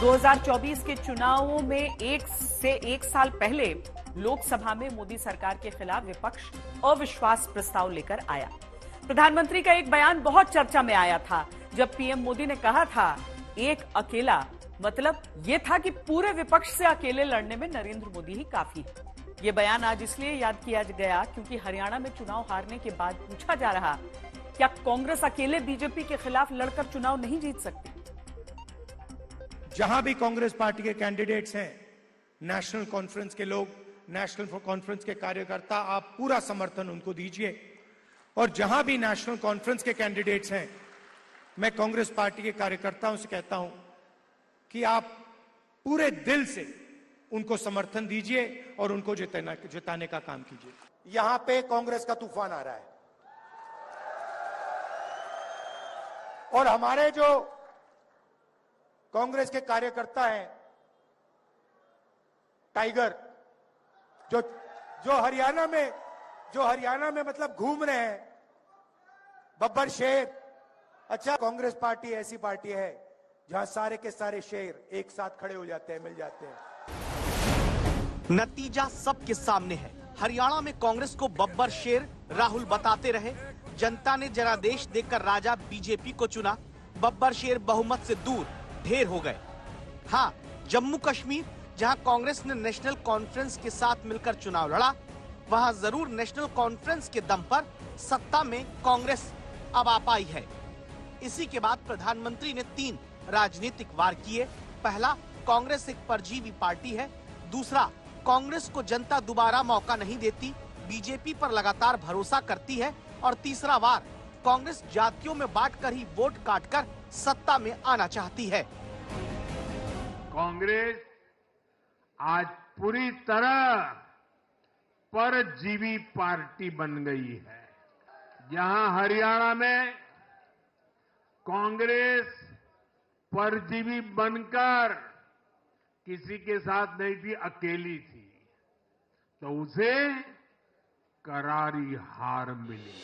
2024 के चुनावों में एक साल पहले लोकसभा में मोदी सरकार के खिलाफ विपक्ष अविश्वास प्रस्ताव लेकर आया। प्रधानमंत्री का एक बयान बहुत चर्चा में आया था, जब पीएम मोदी ने कहा था एक अकेला, मतलब ये था कि पूरे विपक्ष से अकेले लड़ने में नरेंद्र मोदी ही काफी है। ये बयान आज इसलिए याद किया गया क्योंकि हरियाणा में चुनाव हारने के बाद पूछा जा रहा, क्या कांग्रेस अकेले बीजेपी के खिलाफ लड़कर चुनाव नहीं जीत सकती? जहां भी कांग्रेस पार्टी के कैंडिडेट्स हैं, नेशनल कॉन्फ्रेंस के लोग, नेशनल कॉन्फ्रेंस के कार्यकर्ता, आप पूरा समर्थन उनको दीजिए। और जहां भी नेशनल कॉन्फ्रेंस के कैंडिडेट्स हैं, मैं कांग्रेस पार्टी के कार्यकर्ताओं से कहता हूं कि आप पूरे दिल से उनको समर्थन दीजिए और उनको जिताने का काम कीजिए। यहां पे कांग्रेस का तूफान आ रहा है और हमारे जो कांग्रेस के कार्यकर्ता हैं, टाइगर, जो हरियाणा में मतलब घूम रहे हैं, बब्बर शेर। अच्छा, कांग्रेस पार्टी ऐसी पार्टी है जहां सारे के सारे शेर एक साथ खड़े हो जाते हैं, मिल जाते हैं। नतीजा सबके सामने है। हरियाणा में कांग्रेस को बब्बर शेर राहुल बताते रहे। जनता ने जनादेश देकर राजा बीजेपी को चुना। बब्बर शेर बहुमत से दूर ढेर हो गए। हाँ, जम्मू कश्मीर, जहां कांग्रेस ने नेशनल कॉन्फ्रेंस के साथ मिलकर चुनाव लड़ा, वहां जरूर नेशनल कॉन्फ्रेंस के दम पर सत्ता में कांग्रेस अब आ पाई है। इसी के बाद प्रधानमंत्री ने 3 राजनीतिक वार किए। पहला, कांग्रेस एक परजीवी पार्टी है। दूसरा, कांग्रेस को जनता दोबारा मौका नहीं देती, बीजेपी पर लगातार भरोसा करती है। और तीसरा वार, कांग्रेस जातियों में बांटकर ही वोट काटकर सत्ता में आना चाहती है। कांग्रेस आज पूरी तरह परजीवी पार्टी बन गई है। जहां हरियाणा में कांग्रेस परजीवी बनकर किसी के साथ नहीं थी, अकेली थी, तो उसे करारी हार मिली।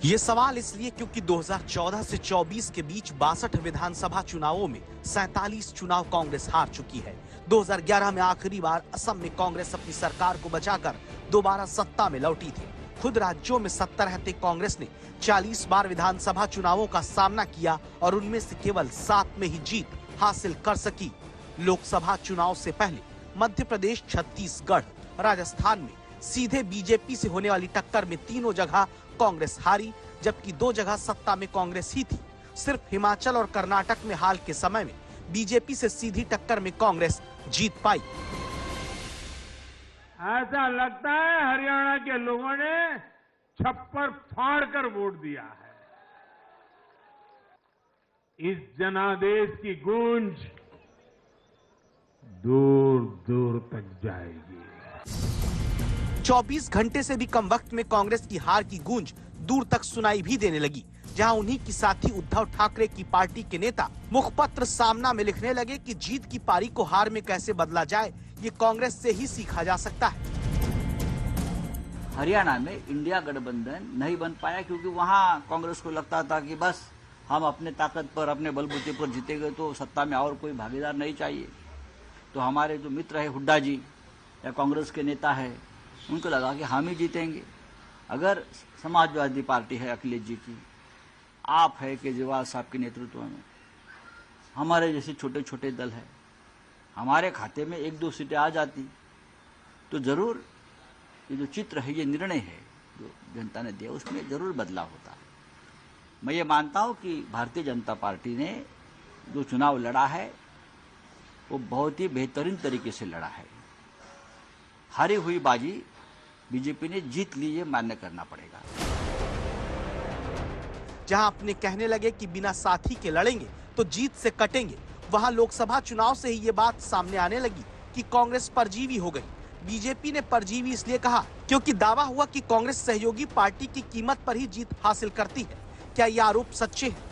ये सवाल इसलिए क्योंकि 2014 से 24 के बीच 62 विधानसभा चुनावों में 47 चुनाव कांग्रेस हार चुकी है। 2011 में आखिरी बार असम में कांग्रेस अपनी सरकार को बचाकर दोबारा सत्ता में लौटी थी। खुद राज्यों में सत्ता रहते कांग्रेस ने 40 बार विधानसभा चुनावों का सामना किया और उनमें से केवल 7 में ही जीत हासिल कर सकी। लोकसभा चुनाव से पहले मध्य प्रदेश, छत्तीसगढ़, राजस्थान में सीधे बीजेपी से होने वाली टक्कर में तीनों जगह कांग्रेस हारी, जबकि 2 जगह सत्ता में कांग्रेस ही थी। सिर्फ हिमाचल और कर्नाटक में हाल के समय में बीजेपी से सीधी टक्कर में कांग्रेस जीत पाई। ऐसा लगता है हरियाणा के लोगों ने छप्पर फाड़कर वोट दिया है। इस जनादेश की गूंज दूर दूर तक जाएगी। 24 घंटे से भी कम वक्त में कांग्रेस की हार की गूंज दूर तक सुनाई भी देने लगी, जहां उन्हीं की साथी उद्धव ठाकरे की पार्टी के नेता मुखपत्र सामना में लिखने लगे कि जीत की पारी को हार में कैसे बदला जाए, ये कांग्रेस से ही सीखा जा सकता है। हरियाणा में इंडिया गठबंधन नहीं बन पाया क्योंकि वहां कांग्रेस को लगता था कि बस हम अपने ताकत पर, अपने बलबूते पर जीतेंगे तो सत्ता में और कोई भागीदार नहीं चाहिए। तो हमारे जो मित्र है हुड्डा जी या कांग्रेस के नेता है, उनको लगा कि हम ही जीतेंगे। अगर समाजवादी पार्टी है अखिलेश जी की, आप है केजरीवाल साहब के नेतृत्व में, हमारे जैसे छोटे छोटे दल है, हमारे खाते में 1-2 सीटें आ जाती तो जरूर ये जो चित्र है, ये निर्णय है जो जनता ने दिया, उसमें जरूर बदलाव होता। मैं ये मानता हूँ कि भारतीय जनता पार्टी ने जो चुनाव लड़ा है वो बहुत ही बेहतरीन तरीके से लड़ा है। हारी हुई बाजी बीजेपी ने जीत ली, ये मान्य करना पड़ेगा। जहां अपने कहने लगे कि बिना साथी के लड़ेंगे तो जीत से कटेंगे, वहां लोकसभा चुनाव से ही ये बात सामने आने लगी कि कांग्रेस परजीवी हो गई। बीजेपी ने परजीवी इसलिए कहा क्योंकि दावा हुआ कि कांग्रेस सहयोगी पार्टी की कीमत पर ही जीत हासिल करती है। क्या ये आरोप सच्चे हैं?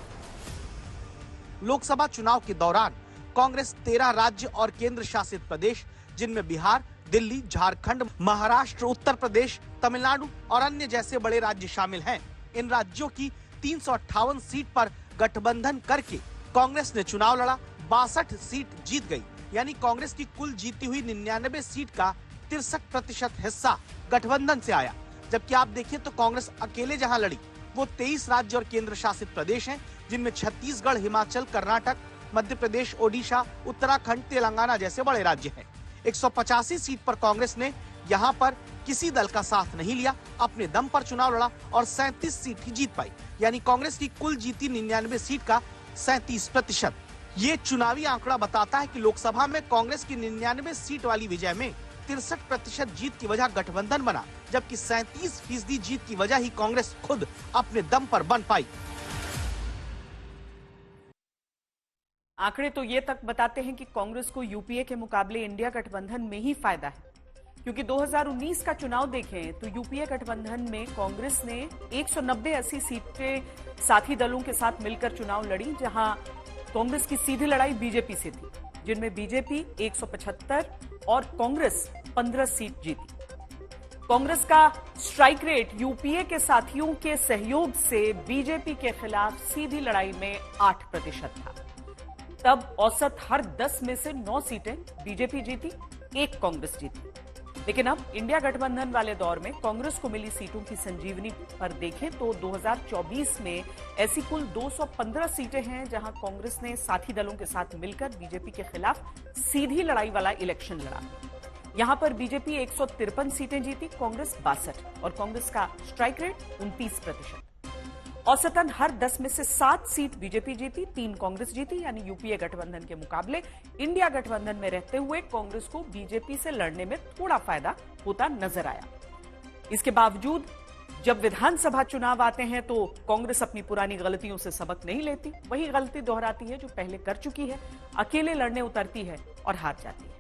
लोकसभा चुनाव के दौरान कांग्रेस 13 राज्य और केंद्र शासित प्रदेश, जिनमें बिहार, दिल्ली, झारखंड, महाराष्ट्र, उत्तर प्रदेश, तमिलनाडु और अन्य जैसे बड़े राज्य शामिल हैं, इन राज्यों की 358 सीट पर गठबंधन करके कांग्रेस ने चुनाव लड़ा, 62 सीट जीत गई, यानी कांग्रेस की कुल जीती हुई 99 सीट का 63% हिस्सा गठबंधन से आया। जबकि आप देखिए तो कांग्रेस अकेले जहां लड़ी वो 23 राज्य और केंद्र शासित प्रदेश हैं, जिनमें छत्तीसगढ़, हिमाचल, कर्नाटक, मध्य प्रदेश, ओडिशा, उत्तराखंड, तेलंगाना जैसे बड़े राज्य हैं। 185 सीट पर कांग्रेस ने यहां पर किसी दल का साथ नहीं लिया, अपने दम पर चुनाव लड़ा और 37 सीट ही जीत पाई, यानी कांग्रेस की कुल जीती 99 सीट का 37%। ये चुनावी आंकड़ा बताता है कि लोकसभा में कांग्रेस की 99 सीट वाली विजय में 63% जीत की वजह गठबंधन बना, जबकि 37% जीत की वजह ही कांग्रेस खुद अपने दम पर बन पाई। आंकड़े तो ये तक बताते हैं कि कांग्रेस को यूपीए के मुकाबले इंडिया गठबंधन में ही फायदा है, क्योंकि 2019 का चुनाव देखें तो यूपीए गठबंधन में कांग्रेस ने 190-80 सीटें साथी दलों के साथ मिलकर चुनाव लड़ी, जहां कांग्रेस की सीधी लड़ाई बीजेपी से थी, जिनमें बीजेपी 175 और कांग्रेस 15 सीट जीती। कांग्रेस का स्ट्राइक रेट यूपीए के साथियों के सहयोग से बीजेपी के खिलाफ सीधी लड़ाई में 8% था। तब औसत हर 10 में से 9 सीटें बीजेपी जीती, 1 कांग्रेस जीती। लेकिन अब इंडिया गठबंधन वाले दौर में कांग्रेस को मिली सीटों की संजीवनी पर देखें तो 2024 में ऐसी कुल 215 सीटें हैं जहां कांग्रेस ने साथी दलों के साथ मिलकर बीजेपी के खिलाफ सीधी लड़ाई वाला इलेक्शन लड़ा। यहां पर बीजेपी 153 सीटें जीती, कांग्रेस 62 और कांग्रेस का स्ट्राइक रेट 29%। औसतन हर 10 में से 7 सीट बीजेपी जीती, 3 कांग्रेस जीती, यानी यूपीए गठबंधन के मुकाबले इंडिया गठबंधन में रहते हुए कांग्रेस को बीजेपी से लड़ने में थोड़ा फायदा होता नजर आया। इसके बावजूद जब विधानसभा चुनाव आते हैं तो कांग्रेस अपनी पुरानी गलतियों से सबक नहीं लेती, वही गलती दोहराती है जो पहले कर चुकी है, अकेले लड़ने उतरती है और हार जाती है।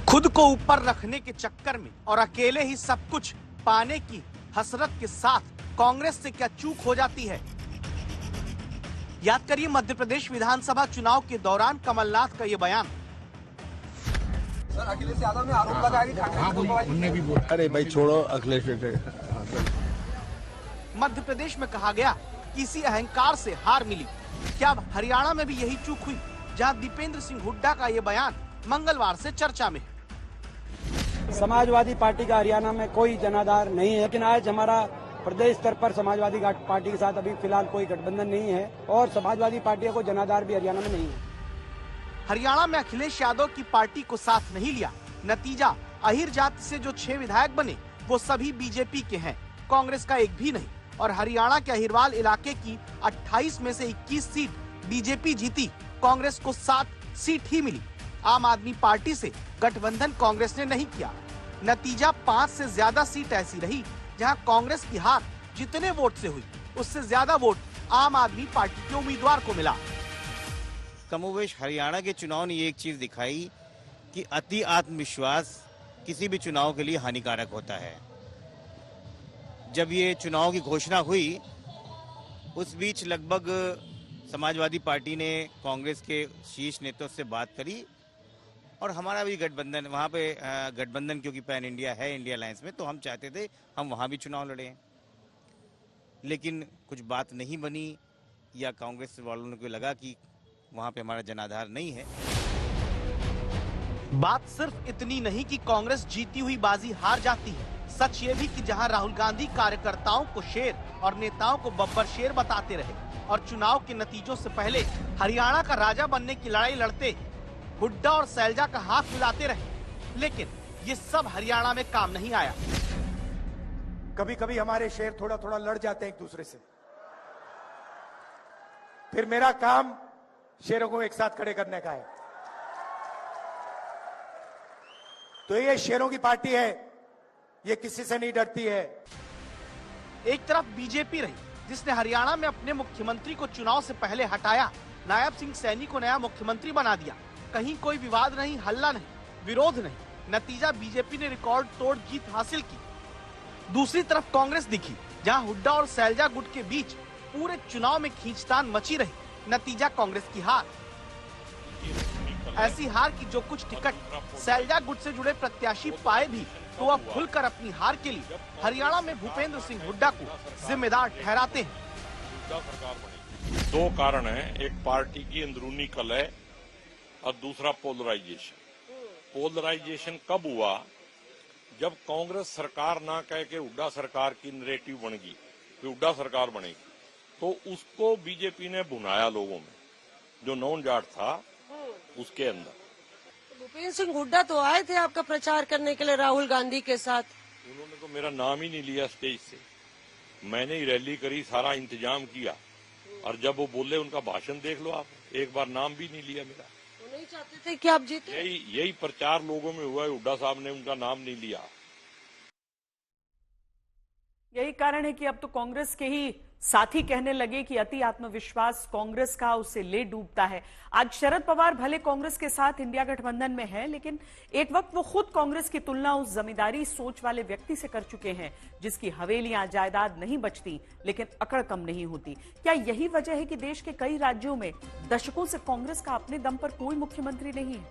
खुद को ऊपर रखने के चक्कर में और अकेले ही सब कुछ पाने की हसरत के साथ कांग्रेस से क्या चूक हो जाती है। याद करिए मध्य प्रदेश विधानसभा चुनाव के दौरान कमलनाथ का ये बयान। सर अखिलेश यादव ने आरोप लगाया कि अरे भाई छोड़ो अखिलेश। मध्य प्रदेश में कहा गया कि इसी अहंकार से हार मिली। क्या हरियाणा में भी यही चूक हुई, जहां दीपेंद्र सिंह हुड्डा का ये बयान मंगलवार से चर्चा में है। समाजवादी पार्टी का हरियाणा में कोई जनाधार नहीं है, लेकिन आज हमारा प्रदेश स्तर पर समाजवादी पार्टी के साथ अभी फिलहाल कोई गठबंधन नहीं है और समाजवादी पार्टियों को जनाधार भी हरियाणा में नहीं है। हरियाणा में अखिलेश यादव की पार्टी को साथ नहीं लिया, नतीजा अहिर जाति से जो 6 विधायक बने वो सभी बीजेपी के हैं, कांग्रेस का एक भी नहीं। और हरियाणा के अहिरवाल इलाके की 28 में से 21 सीट बीजेपी जीती, कांग्रेस को 7 सीट ही मिली। आम आदमी पार्टी से गठबंधन कांग्रेस ने नहीं किया, नतीजा 5 से ज्यादा सीट ऐसी रही जहां कांग्रेस की हार जितने वोट से हुई उससे ज्यादा वोट आम आदमी पार्टी के उम्मीदवार को मिला। कमोवेश हरियाणा के चुनाव ने ये एक चीज दिखाई कि अति आत्मविश्वास किसी भी चुनाव के लिए हानिकारक होता है। जब ये चुनाव की घोषणा हुई उस बीच लगभग समाजवादी पार्टी ने कांग्रेस के शीर्ष नेतृत्व से बात करी और हमारा भी गठबंधन वहाँ पे गठबंधन क्योंकि पैन इंडिया है इंडिया अलायंस में, तो हम चाहते थे हम वहाँ भी चुनाव लड़े, लेकिन कुछ बात नहीं बनी या कांग्रेस वालों को लगा कि वहाँ पे हमारा जनाधार नहीं है। बात सिर्फ इतनी नहीं कि कांग्रेस जीती हुई बाजी हार जाती है, सच ये भी कि जहां राहुल गांधी कार्यकर्ताओं को शेर और नेताओं को बब्बर शेर बताते रहे और चुनाव के नतीजों से पहले हरियाणा का राजा बनने की लड़ाई लड़ते हुड्डा और सैलजा का हाथ मिलाते रहे, लेकिन ये सब हरियाणा में काम नहीं आया। कभी कभी हमारे शेर थोड़ा थोड़ा लड़ जाते हैं एक दूसरे से, फिर मेरा काम शेरों को एक साथ खड़े करने का है। तो ये शेरों की पार्टी है, ये किसी से नहीं डरती है। एक तरफ बीजेपी रही जिसने हरियाणा में अपने मुख्यमंत्री को चुनाव से पहले हटाया, नायब सिंह सैनी को नया मुख्यमंत्री बना दिया, कहीं कोई विवाद नहीं, हल्ला नहीं, विरोध नहीं, नतीजा बीजेपी ने रिकॉर्ड तोड़ जीत हासिल की। दूसरी तरफ कांग्रेस दिखी जहां हुड्डा और सैलजा गुट के बीच पूरे चुनाव में खींचतान मची रही, नतीजा कांग्रेस की हार। ऐसी हार की जो कुछ टिकट सैलजा गुट से जुड़े प्रत्याशी पाए भी तो अब खुलकर अपनी हार के लिए हरियाणा में भूपेंद्र सिंह हुड्डा को जिम्मेदार ठहराते हैं। दो कारण हैं, एक पार्टी की अंदरूनी कलह और दूसरा पोलराइजेशन। पोलराइजेशन कब हुआ? जब कांग्रेस सरकार ना कह के हुड्डा सरकार की नरेटिव बन गई कि हुड्डा सरकार बनेगी, तो उसको बीजेपी ने भुनाया लोगों में, जो नॉन जाट था उसके अंदर। भूपेंद्र सिंह हुड्डा तो आए थे आपका प्रचार करने के लिए राहुल गांधी के साथ। उन्होंने तो मेरा नाम ही नहीं लिया स्टेज से। मैंने ही रैली करी, सारा इंतजाम किया, और जब वो बोले उनका भाषण देख लो आप, एक बार नाम भी नहीं लिया मेरा। वो नहीं चाहते थे कि आप जीते। यही प्रचार लोगों में हुआ है, हुड्डा साहब ने उनका नाम नहीं लिया। यही कारण है कि अब तो कांग्रेस के ही साथी कहने लगे कि अति आत्मविश्वास कांग्रेस का उसे ले डूबता है। आज शरद पवार भले कांग्रेस के साथ इंडिया गठबंधन में है, लेकिन एक वक्त वो खुद कांग्रेस की तुलना उस जमींदारी सोच वाले व्यक्ति से कर चुके हैं जिसकी हवेलियां जायदाद नहीं बचती लेकिन अकड़ कम नहीं होती। क्या यही वजह है कि देश के कई राज्यों में दशकों से कांग्रेस का अपने दम पर कोई मुख्यमंत्री नहीं है?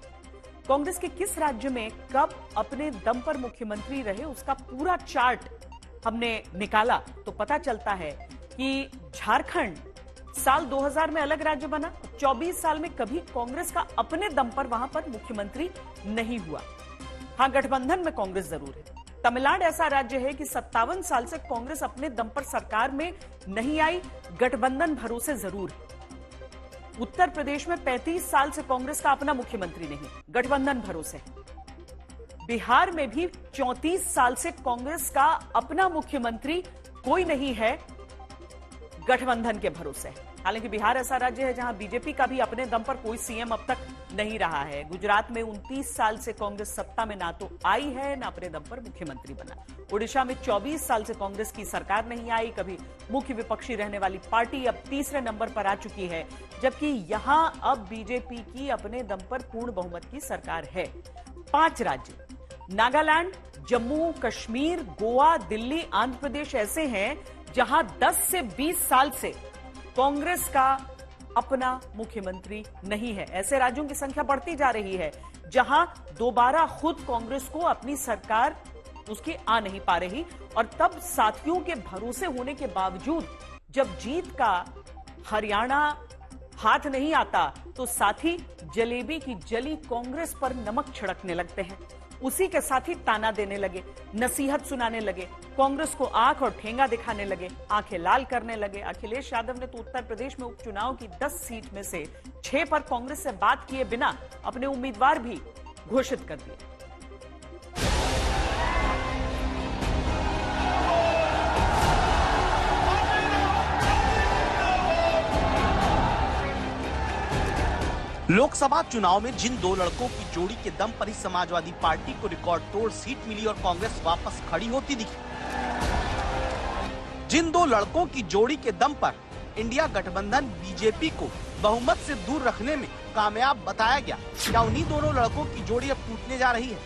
कांग्रेस के किस राज्य में कब अपने दम पर मुख्यमंत्री रहे, उसका पूरा चार्ट हमने निकाला तो पता चलता है कि झारखंड साल 2000 में अलग राज्य बना, 24 साल में कभी कांग्रेस का अपने दम पर वहां पर मुख्यमंत्री नहीं हुआ। हां, गठबंधन में कांग्रेस जरूर है। तमिलनाडु ऐसा राज्य है कि 57 साल से कांग्रेस अपने दम पर सरकार में नहीं आई, गठबंधन भरोसे जरूर है। उत्तर प्रदेश में 35 साल से कांग्रेस का अपना मुख्यमंत्री नहीं, गठबंधन भरोसे है। बिहार में भी 34 साल से कांग्रेस का अपना मुख्यमंत्री कोई नहीं है, गठबंधन के भरोसे है। हालांकि बिहार ऐसा राज्य है जहां बीजेपी का भी अपने दम पर कोई सीएम अब तक नहीं रहा है। गुजरात में 29 साल से कांग्रेस सत्ता में ना तो आई है ना अपने दम पर मुख्यमंत्री बना। ओडिशा में 24 साल से कांग्रेस की सरकार नहीं आई, कभी मुख्य विपक्षी रहने वाली पार्टी अब तीसरे नंबर पर आ चुकी है, जबकि यहां अब बीजेपी की अपने दम पर पूर्ण बहुमत की सरकार है। 5 राज्य नागालैंड, जम्मू कश्मीर, गोवा, दिल्ली, आंध्र प्रदेश ऐसे हैं जहां 10 से 20 साल से कांग्रेस का अपना मुख्यमंत्री नहीं है। ऐसे राज्यों की संख्या बढ़ती जा रही है जहां दोबारा खुद कांग्रेस को अपनी सरकार उसकी आ नहीं पा रही, और तब साथियों के भरोसे होने के बावजूद जब जीत का हरियाणा हाथ नहीं आता तो साथी जलेबी की जली कांग्रेस पर नमक छिड़कने लगते हैं। उसी के साथ ही ताना देने लगे, नसीहत सुनाने लगे, कांग्रेस को आंख और ठेंगा दिखाने लगे, आंखें लाल करने लगे। अखिलेश यादव ने तो उत्तर प्रदेश में उपचुनाव की 10 सीट में से 6 पर कांग्रेस से बात किए बिना अपने उम्मीदवार भी घोषित कर दिए। लोकसभा चुनाव में जिन दो लड़कों की जोड़ी के दम पर ही समाजवादी पार्टी को रिकॉर्ड तोड़ सीट मिली और कांग्रेस वापस खड़ी होती दिखी, जिन दो लड़कों की जोड़ी के दम पर इंडिया गठबंधन बीजेपी को बहुमत से दूर रखने में कामयाब बताया गया, क्या उन्हीं दोनों लड़कों की जोड़ी अब टूटने जा रही है?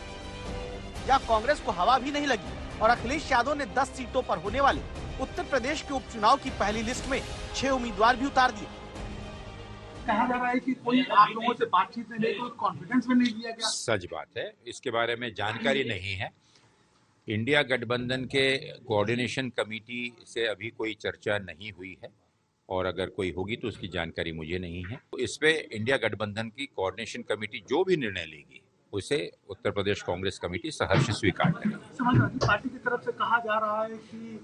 या कांग्रेस को हवा भी नहीं लगी और अखिलेश यादव ने 10 सीटों पर होने वाले उत्तर प्रदेश के उपचुनाव की पहली लिस्ट में 6 उम्मीदवार भी उतार दिए? कहा जा रहा है कि कोई आप लोगों से बातचीत में नहीं, कोई कॉन्फिडेंस में नहीं दिया गया। सच बात है, इसके बारे में जानकारी नहीं है। इंडिया गठबंधन के कोऑर्डिनेशन कमेटी से अभी कोई चर्चा नहीं हुई है, और अगर कोई होगी तो उसकी जानकारी मुझे नहीं है। तो इस पे इंडिया गठबंधन की कोऑर्डिनेशन कमेटी जो भी निर्णय लेगी उसे उत्तर प्रदेश कांग्रेस कमेटी सहर्ष स्वीकार करेगी। समाजवादी पार्टी की तरफ से कहा जा रहा है कि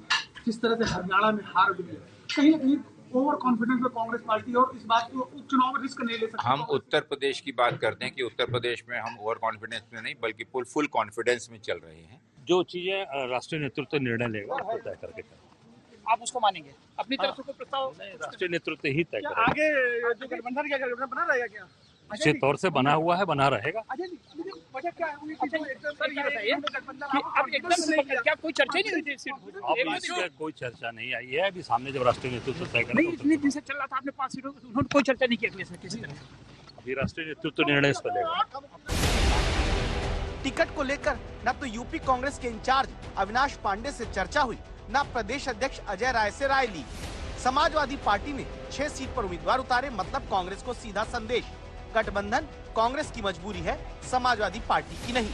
जिस तरह से हरियाणा में हार मिली, कहीं न कहीं ओवर कॉन्फिडेंस में कांग्रेस पार्टी और इस बात को उपचुनाव में रिस्क नहीं ले सकते। हम उत्तर प्रदेश की बात करते हैं कि उत्तर प्रदेश में हम ओवर कॉन्फिडेंस में नहीं बल्कि फुल कॉन्फिडेंस में चल रहे हैं। जो चीजें राष्ट्रीय नेतृत्व निर्णय लेगा उसको तय करके आप उसको मानेंगे? अपनी तरफ से कोई प्रस्ताव राष्ट्रीय नेतृत्व ही तय करेगा। आगे जो गठबंधन क्या बना रहेगा क्या? निश्चित तौर से बना हुआ है, बना रहेगा। वजह क्या है? सर ये बताइए अब एकदम क्या कोई चर्चा नहीं हुई थी? अब कोई चर्चा नहीं आई है, अभी सामने जब राष्ट्रीय नेतृत्व तय करेगा। इतनी दिन से चल रहा था, आपने 5 सीटों उन्होंने कोई चर्चा नहीं की किसी तरह। अभी राष्ट्रीय नेतृत्व निर्णय इस पर लेगा। टिकट को लेकर न तो यूपी कांग्रेस के इंचार्ज अविनाश पांडे से चर्चा हुई, न प्रदेश अध्यक्ष अजय राय से राय ली। समाजवादी पार्टी ने 6 सीट पर उम्मीदवार उतारे, मतलब कांग्रेस को सीधा संदेश, गठबंधन कांग्रेस की मजबूरी है, समाजवादी पार्टी की नहीं।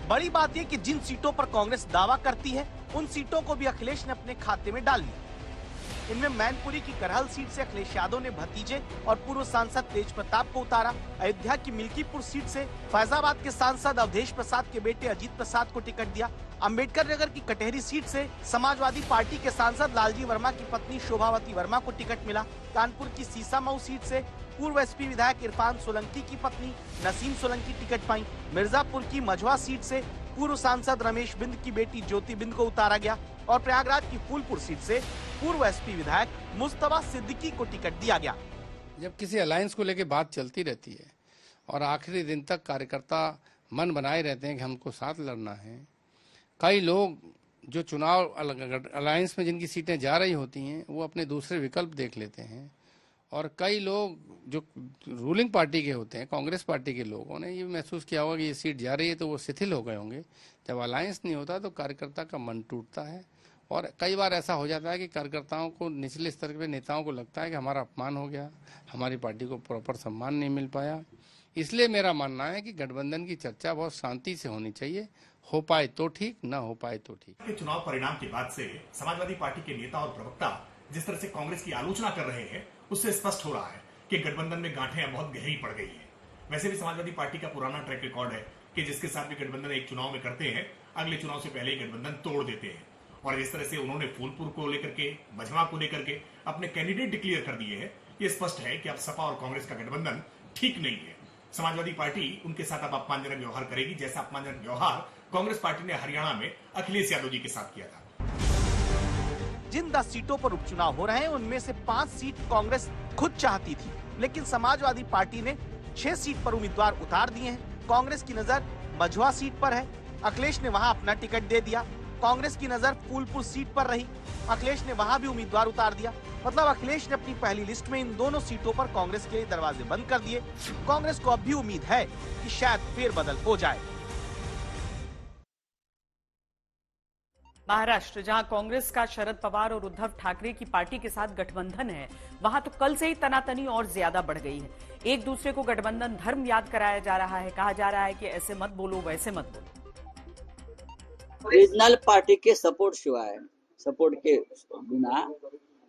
बड़ी बात यह कि जिन सीटों पर कांग्रेस दावा करती है उन सीटों को भी अखिलेश ने अपने खाते में डाल लिया। इनमें मैनपुरी की करहल सीट से अखिलेश यादव ने भतीजे और पूर्व सांसद तेज प्रताप को उतारा। अयोध्या की मिल्कीपुर सीट से फैजाबाद के सांसद अवधेश प्रसाद के बेटे अजीत प्रसाद को टिकट दिया। अंबेडकर नगर की कटहरी सीट से समाजवादी पार्टी के सांसद लालजी वर्मा की पत्नी शोभावती वर्मा को टिकट मिला। कानपुर की सीसामऊ सीट से पूर्व एसपी विधायक इरफान सोलंकी की पत्नी नसीम सोलंकी टिकट पाई। मिर्जापुर की मझवा सीट से पूर्व सांसद रमेश बिंद की बेटी ज्योति बिंद को उतारा गया और प्रयागराज की फूलपुर सीट से पूर्व एसपी विधायक मुस्तफा सिद्दीकी को टिकट दिया गया। जब किसी अलायंस को लेकर बात चलती रहती है और आखिरी दिन तक कार्यकर्ता मन बनाए रहते हैं कि हमको साथ लड़ना है, कई लोग जो चुनाव अलायंस में जिनकी सीटें जा रही होती हैं वो अपने दूसरे विकल्प देख लेते हैं, और कई लोग जो रूलिंग पार्टी के होते हैं, कांग्रेस पार्टी के लोगों ने ये महसूस किया होगा कि ये सीट जा रही है तो वो शिथिल हो गए होंगे। जब अलायंस नहीं होता तो कार्यकर्ता का मन टूटता है, और कई बार ऐसा हो जाता है कि कार्यकर्ताओं को निचले स्तर पे नेताओं को लगता है कि हमारा अपमान हो गया, हमारी पार्टी को प्रॉपर सम्मान नहीं मिल पाया। इसलिए मेरा मानना है कि गठबंधन की चर्चा बहुत शांति से होनी चाहिए, हो पाए तो ठीक, न हो पाए तो ठीक। चुनाव परिणाम के बाद से समाजवादी पार्टी के नेता और प्रवक्ता जिस तरह से कांग्रेस की आलोचना कर रहे हैं उससे स्पष्ट हो रहा है कि गठबंधन में गांठें बहुत गहरी पड़ गई है। वैसे भी समाजवादी पार्टी का पुराना ट्रैक रिकॉर्ड है कि जिसके साथ भी गठबंधन एक चुनाव में करते हैं, अगले चुनाव से पहले ही गठबंधन तोड़ देते हैं। और जिस तरह से उन्होंने फूलपुर को लेकर के, मझवा को लेकर के अपने कैंडिडेट डिक्लेयर कर दिए हैं, ये स्पष्ट है कि अब सपा और कांग्रेस का गठबंधन ठीक नहीं है। समाजवादी पार्टी उनके साथ अब अपमानजनक व्यवहार करेगी, जैसा अपमानजनक व्यवहार कांग्रेस पार्टी ने हरियाणा में अखिलेश यादव जी के साथ किया था। जिन 10 सीटों पर उपचुनाव हो रहे हैं उनमें से 5 सीट कांग्रेस खुद चाहती थी, लेकिन समाजवादी पार्टी ने 6 सीट पर उम्मीदवार उतार दिए हैं। कांग्रेस की नजर मझवा सीट पर है, अखिलेश ने वहां अपना टिकट दे दिया। कांग्रेस की नजर फूलपुर सीट पर रही, अखिलेश ने वहां भी उम्मीदवार उतार दिया। मतलब अखिलेश ने अपनी पहली लिस्ट में इन दोनों सीटों पर कांग्रेस के लिए दरवाजे बंद कर दिए। कांग्रेस को अब भी उम्मीद है कि शायद फेरबदल हो जाए। महाराष्ट्र, जहां कांग्रेस का शरद पवार और उद्धव ठाकरे की पार्टी के साथ गठबंधन है, वहां तो कल से ही तनातनी और ज्यादा बढ़ गई है। एक दूसरे को गठबंधन धर्म याद कराया जा रहा है, कहा जा रहा है कि ऐसे मत बोलो, वैसे मत बोलो। रीजनल पार्टी के सपोर्ट शिवाय, सपोर्ट के बिना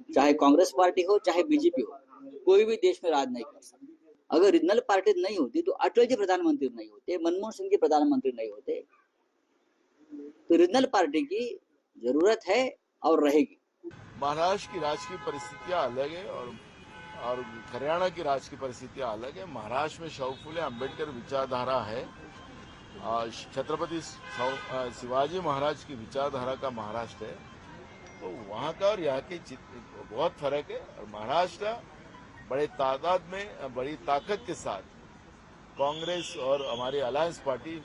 चाहे कांग्रेस पार्टी हो चाहे बीजेपी हो, कोई भी देश में राज नहीं कर सकता। अगर रीजनल पार्टी नहीं होती तो अटल जी प्रधानमंत्री नहीं होते, मनमोहन सिंह जी प्रधानमंत्री नहीं होते। तो रीजनल पार्टी की जरूरत है और रहेगी। महाराष्ट्र की राजकीय परिस्थितियां अलग है और हरियाणा की राजकीय परिस्थितियां अलग है। महाराष्ट्र में शाहू फुले अम्बेडकर विचारधारा है, छत्रपति शिवाजी महाराज की विचारधारा का महाराष्ट्र है, तो वहाँ का और यहाँ के बहुत फर्क है। और महाराष्ट्र बड़े तादाद में, बड़ी ताकत के साथ कांग्रेस और हमारी अलायंस पार्टी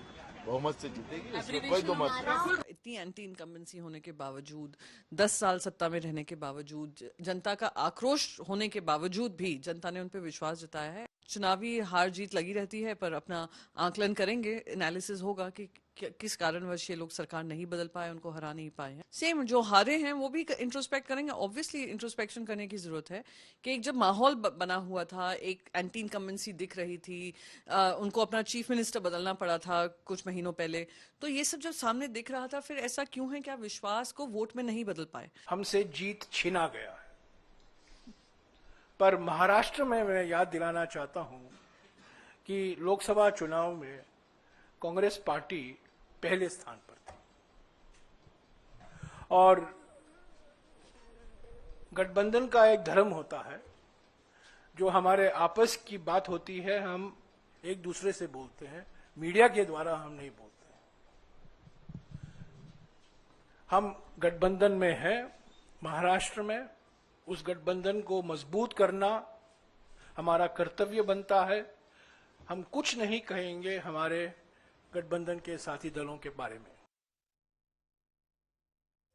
बहुमत से जीतेगी, इसमें कोई दो मत नहीं। इतनी एंटी इनकम्बेंसी होने के बावजूद, 10 साल सत्ता में रहने के बावजूद, जनता का आक्रोश होने के बावजूद भी जनता ने उन पर विश्वास जताया है। चुनावी हार जीत लगी रहती है, पर अपना आकलन करेंगे, एनालिसिस होगा कि किस कारणवश ये लोग सरकार नहीं बदल पाए, उनको हरा नहीं पाए हैं। सेम जो हारे हैं वो भी इंट्रोस्पेक्ट करेंगे। ऑब्वियसली इंट्रोस्पेक्शन करने की जरूरत है कि एक जब माहौल बना हुआ था, एक एंटी इनकम्बेंसी दिख रही थी, उनको अपना चीफ मिनिस्टर बदलना पड़ा था कुछ महीनों पहले, तो ये सब जब सामने दिख रहा था, फिर ऐसा क्यों है कि आप विश्वास को वोट में नहीं बदल पाए? हमसे जीत छीना गया है। पर महाराष्ट्र में मैं याद दिलाना चाहता हूं कि लोकसभा चुनाव में कांग्रेस पार्टी पहले स्थान पर थी और गठबंधन का एक धर्म होता है, जो हमारे आपस की बात होती है हम एक दूसरे से बोलते हैं, मीडिया के द्वारा हम नहीं बोलते। हम गठबंधन में हैं महाराष्ट्र में, उस गठबंधन को मजबूत करना हमारा कर्तव्य बनता है। हम कुछ नहीं कहेंगे हमारे गठबंधन के साथी दलों के बारे में।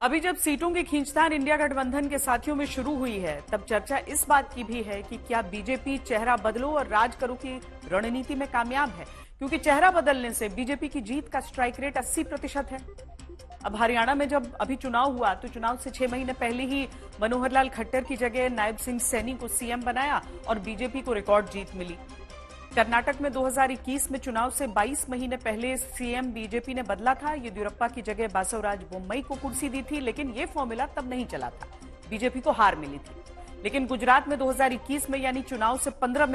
अभी जब सीटों की खींचतान इंडिया गठबंधन के साथियों में शुरू हुई है, तब चर्चा इस बात की भी है कि क्या बीजेपी चेहरा बदलो और राज करो की रणनीति में कामयाब है, क्योंकि चेहरा बदलने से बीजेपी की जीत का स्ट्राइक रेट 80% है। अब हरियाणा में जब अभी चुनाव हुआ तो चुनाव से 6 महीने पहले ही मनोहर लाल खट्टर की जगह नायब सिंह सैनी को सीएम बनाया और बीजेपी को रिकॉर्ड जीत मिली। कर्नाटक में 2021 में चुनाव से 22 महीने पहले सीएम बीजेपी ने बदला था। येदियुरप्पा की जगह बासवराज बोम्मई को कुर्सी दी थी, लेकिन ये फॉर्मूला तब नहीं चला था। बीजेपी को हार मिली थी। लेकिन गुजरात में 2021 में यानी चुनाव से 15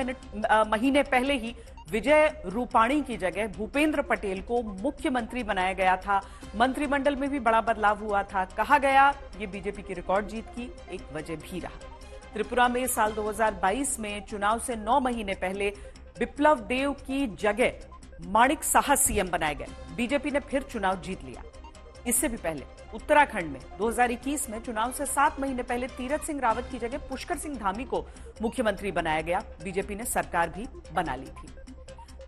महीने पहले ही विजय रूपाणी की जगह भूपेंद्र पटेल को मुख्यमंत्री बनाया गया था। मंत्रिमंडल में भी बड़ा बदलाव हुआ था। कहा गया ये बीजेपी की रिकॉर्ड जीत की एक वजह भी रहा। त्रिपुरा में साल 2022 में चुनाव से 9 महीने पहले बिप्लब देव की जगह माणिक साहा सीएम बनाए गए। बीजेपी ने फिर चुनाव जीत लिया। इससे भी पहले उत्तराखंड में 2021 में चुनाव से 7 महीने पहले तीरथ सिंह रावत की जगह पुष्कर सिंह धामी को मुख्यमंत्री बनाया गया। बीजेपी ने सरकार भी बना ली थी।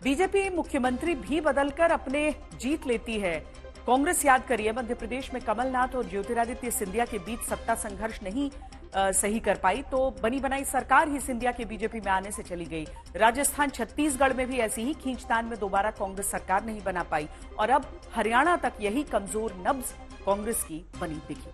बीजेपी मुख्यमंत्री भी बदलकर अपने जीत लेती है। कांग्रेस, याद करिए, मध्य प्रदेश में कमलनाथ और ज्योतिरादित्य सिंधिया के बीच सत्ता संघर्ष नहीं सही कर पाई तो बनी बनाई सरकार ही सिंधिया के बीजेपी में आने से चली गई। राजस्थान, छत्तीसगढ़ में भी ऐसी ही खींचतान में दोबारा कांग्रेस सरकार नहीं बना पाई और अब हरियाणा तक यही कमजोर नब्ज कांग्रेस की बनी दिखी।